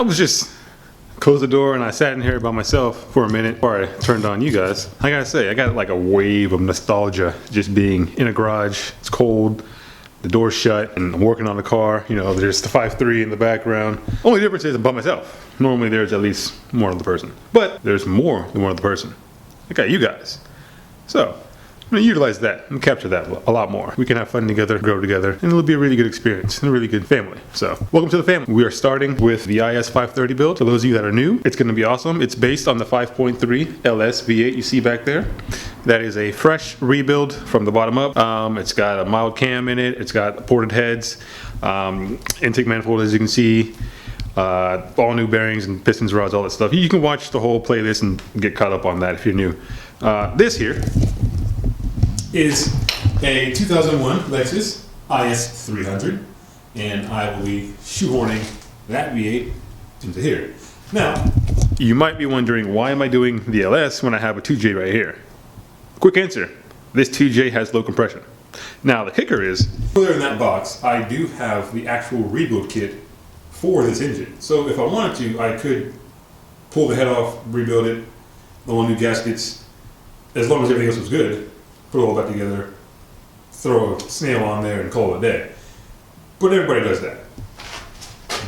I was just closed the door and I sat in here by myself for a minute before I turned on you guys. I gotta say, I got like a wave of nostalgia just being in a garage. It's cold, the door's shut, and I'm working on the car. You know, there's the 5.3 in the background. Only difference is I'm by myself. Normally there's at least more than the person, but there's more than one other person. I got you guys. So I'm gonna utilize that and capture that a lot more. We can have fun together, grow together, and it'll be a really good experience and a really good family. So welcome to the family. We are starting with the IS530 build. For those of you that are new, it's gonna be awesome. It's based on the 5.3 LS V8 you see back there. That is a fresh rebuild from the bottom up. It's got a mild cam in it. It's got ported heads, intake manifold, as you can see, all new bearings and pistons, rods, all that stuff. You can watch the whole playlist and get caught up on that if you're new. This here is a 2001 Lexus IS300, and I will be shoehorning that V8 into here. Now, you might be wondering, why am I doing the LS when I have a 2J right here? Quick answer, this 2J has low compression. Now the kicker is, further in that box, I do have the actual rebuild kit for this engine. So if I wanted to, I could pull the head off, rebuild it, all new gaskets, as long as everything else was good, put it all back together, throw a snail on there and call it a day. But everybody does that.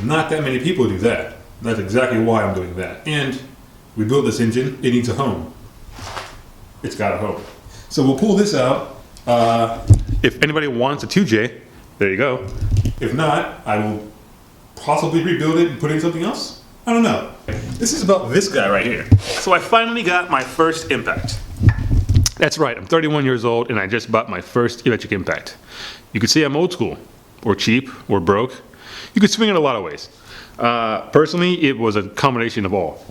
Not that many people do that. That's exactly why I'm doing that. And we built this engine, it needs a home. It's got a home. So we'll pull this out. If anybody wants a 2J, there you go. If not, I will possibly rebuild it and put in something else. I don't know. This is about this guy right here. So I finally got my first Impact. That's right, I'm 31 years old and I just bought my first electric Impact. You could say I'm old school, or cheap, or broke. You could swing it a lot of ways. Personally, it was a combination of all.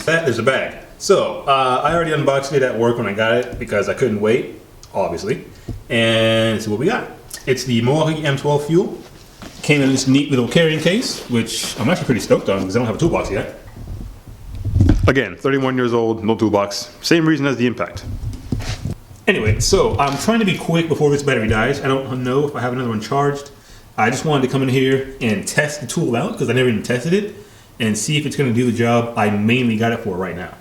That is a bag. So, I already unboxed it at work when I got it because I couldn't wait, obviously. And see what we got. It's the Milwaukee M12 fuel. Came in this neat little carrying case, which I'm actually pretty stoked on because I don't have a toolbox yet. Again, 31 years old, no toolbox. Same reason as the Impact. Anyway, so I'm trying to be quick before this battery dies. I don't know if I have another one charged. I just wanted to come in here and test the tool out because I never even tested it and see if it's going to do the job I mainly got it for right now.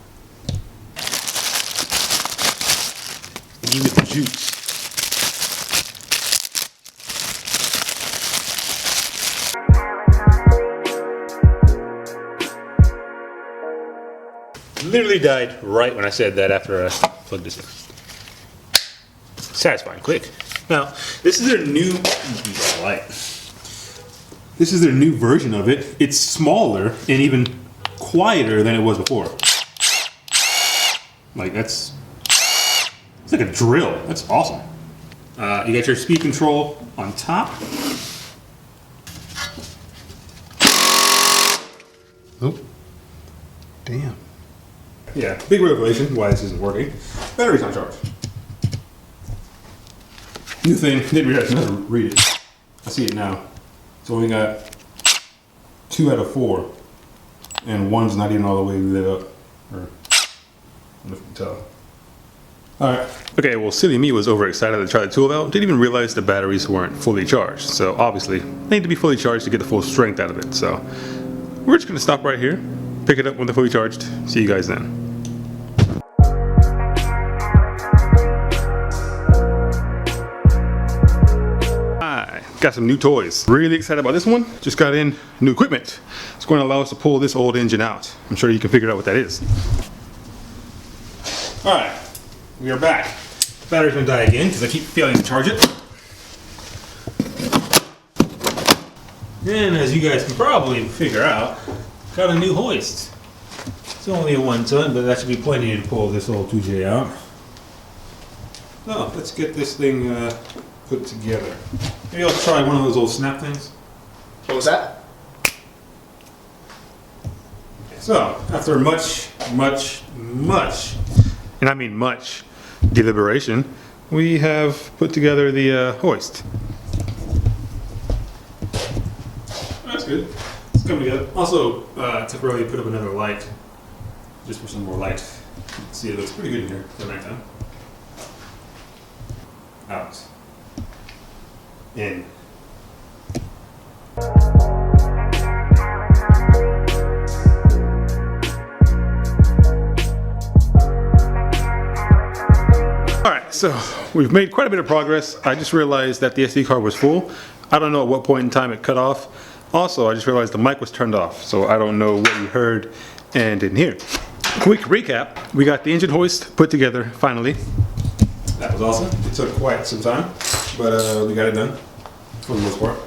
Give it the juice. Literally died right when I said that after I plugged this in. Satisfying, quick. Now, this is their new light. This is their new version of it. It's smaller and even quieter than it was before. Like it's like a drill. That's awesome. You got your speed control on top. Oh, damn. Yeah, big revelation why this isn't working. Battery's not charged. New thing, didn't read it, I read it. I see it now. So we got 2 out of 4, and one's not even all the way lit up. Or, I don't know if you can tell. Alright. Okay, well, silly me was overexcited to try the tool out. Didn't even realize the batteries weren't fully charged. So obviously, they need to be fully charged to get the full strength out of it. So we're just gonna stop right here, pick it up when they're fully charged. See you guys then. Got some new toys. Really excited about this one. Just got in new equipment. It's going to allow us to pull this old engine out. I'm sure you can figure out what that is. Alright, we are back. The battery's gonna die again because I keep failing to charge it. And as you guys can probably figure out, got a new hoist. It's only a 1 ton, but that should be plenty to pull this old 2J out. So let's get this thing put together. Maybe I'll try one of those old snap things. What was that? So, after much, and I mean much, deliberation, we have put together the hoist. That's good. It's coming together. Also, temporarily put up another light, just for some more light. See, it looks pretty good in here for nighttime. Out. In. so we've made quite a bit of progress. I just realized that the SD card was full. I don't know at what point in time it cut off. Also, I just realized the mic was turned off, so I don't know what you heard and didn't hear. Quick recap, we got the engine hoist put together finally. That was awesome. It took quite some time, but we got it done for the most part.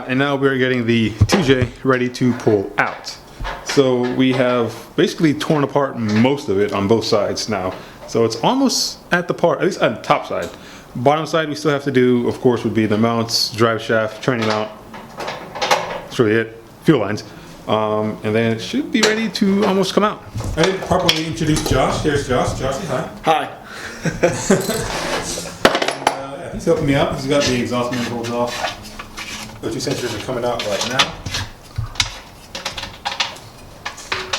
And now we're getting the TJ ready to pull out. So we have basically torn apart most of it on both sides now. So it's almost at the part, at least at the top side. Bottom side we still have to do, of course, would be the mounts, drive shaft, training mount. That's really it. Fuel lines. And then it should be ready to almost come out. I didn't properly introduce Josh. Here's Josh. Josh, say hi. Hi. And, he's helping me out. He's got the exhaust manifolds off. The two sensors are coming out right now.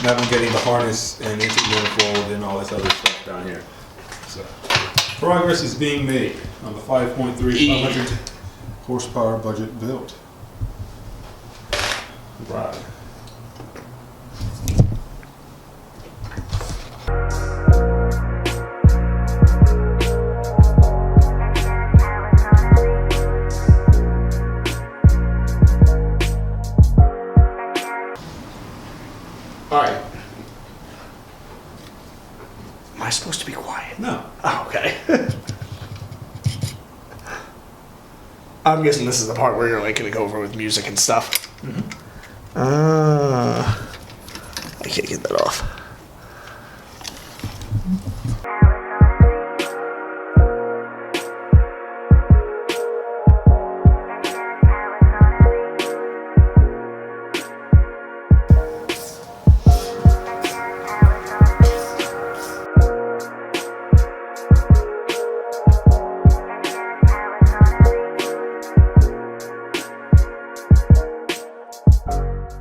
Now I'm getting the harness and intake manifold and all this other stuff down here. So progress is being made on the 5.3 500 horsepower budget build. Right. Alright. Am I supposed to be quiet? No. Oh, okay. I'm guessing this is the part where you're like gonna go over with music and stuff. I can't get that off.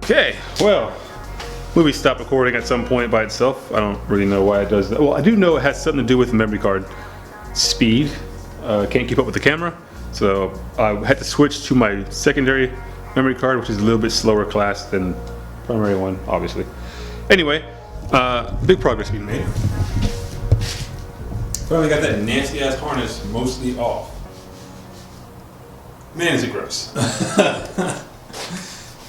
Okay, well, movie stopped recording at some point by itself. I don't really know why it does that. Well, I do know it has something to do with the memory card speed. Can't keep up with the camera, so I had to switch to my secondary memory card, which is a little bit slower class than primary one, obviously. Anyway, big progress being made. Finally got that nasty ass harness mostly off. Man, is it gross.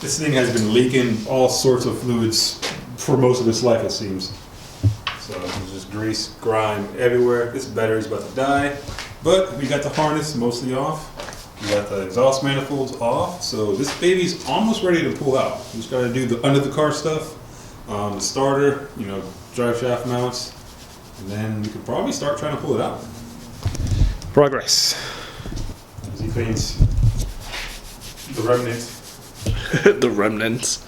This thing has been leaking all sorts of fluids for most of its life, it seems. So there's just grease, grime everywhere. This battery's about to die. But we got the harness mostly off. We got the exhaust manifolds off. So this baby's almost ready to pull out. We just gotta do the under the car stuff, the starter, you know, drive shaft mounts, and then we could probably start trying to pull it out. Progress. As he cleans the remnants. The remnants.